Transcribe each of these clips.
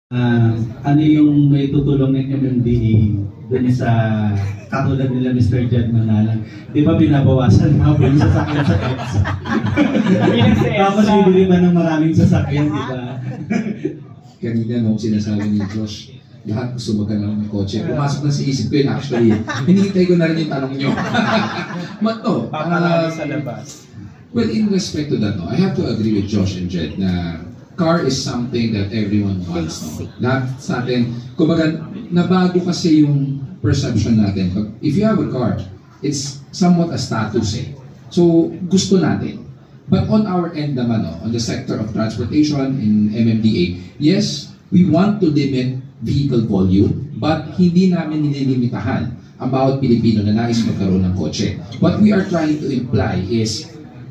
Ano yung may tutulong ng MMDA dun sa katulad nila Mr. Jed Manalang? Di ba binabawasan mga po yung sasakyan sa EDSA? Tapos bibili ba ng maraming sasakyan, di ba? Kanina nung sinasabi ni Josh, lahat gusto magkaroon ng kotse. Pumasok na sa isip ko yun actually. Hinihintay ko na rin yung tanong nyo. But no, sa labas. well, in respect to that, no, I have to agree with Josh and Jed na car is something that everyone wants. No? Lahat sa atin, kumbaga, nabago kasi yung perception natin. If you have a car, it's somewhat a status eh. So, gusto natin. But on our end naman, no, on the sector of transportation in MMDA, yes, we want to limit vehicle volume, but hindi namin nililimitahan ang bawat Pilipino na nais magkaroon ng kotse. What we are trying to imply is,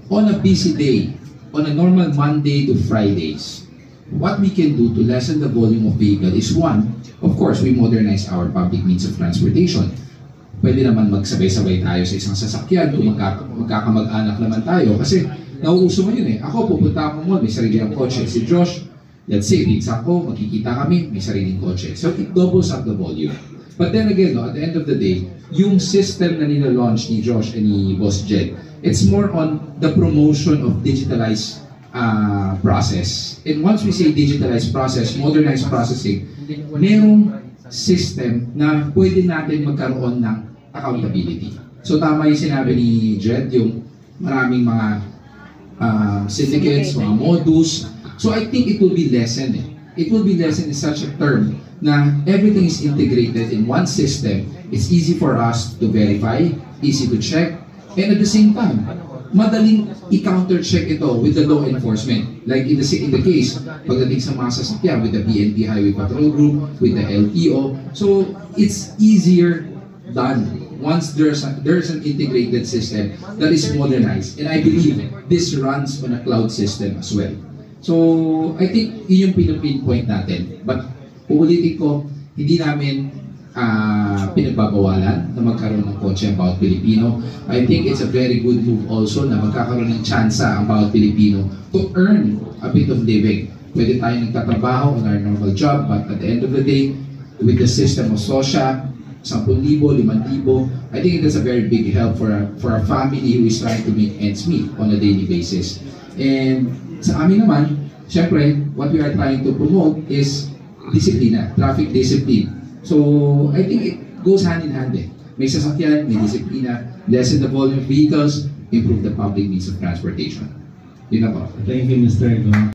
on a busy day, on a normal Monday to Fridays, what we can do to lessen the volume of vehicle is one, of course, we modernize our public means of transportation. Pwede naman magsabay-sabay tayo sa isang sasakyan kung magkakamag-anak naman tayo. Kasi nauuso ngayon eh. Ako, pupunta ako mall, may sarili ang kotse. Si Josh, let's say, pizza ko, magkikita kami, may sariling kotse. So it doubles up the volume. But then again, no, at the end of the day, yung system na nila-launch ni Josh and ni Boss Jed, it's more on the promotion of digitalized process. And once we say digitalized process, modernized processing, merong system na pwede natin magkaroon ng accountability. So tama yung sinabi ni Jed, yung maraming mga syndicates, mga modus. So I think it will be lessened. It will be lessened in such a term na everything is integrated in one system. It's easy for us to verify, easy to check, and at the same time, madaling i-counter-check ito with the law enforcement. Like in the case, pagdating sa mga sasakyan with the PNP Highway Patrol Group, with the LTO. So, it's easier done once there's an integrated system that is modernized. And I believe this runs on a cloud system as well. So, I think yun yung pinpoint natin. But, uulitin ko, hindi namin pinagbabawalan na magkaroon ng kotse ang bawat Pilipino. I think it's a very good move also na magkakaroon ng tsansa ang bawat Pilipino to earn a bit of living. Pwede tayo nagtatrabaho on our normal job, but at the end of the day, with the system of SOSYA, 10,000, 5,000, I think that's a very big help for a family who is trying to make ends meet on a daily basis. And sa amin naman, syempre, what we are trying to promote is disiplina, traffic discipline. So, I think it goes hand in hand eh. May sasakyan, may disiplina, lessen the volume of vehicles, improve the public means of transportation. Yun ako. Thank you, Mr. Go.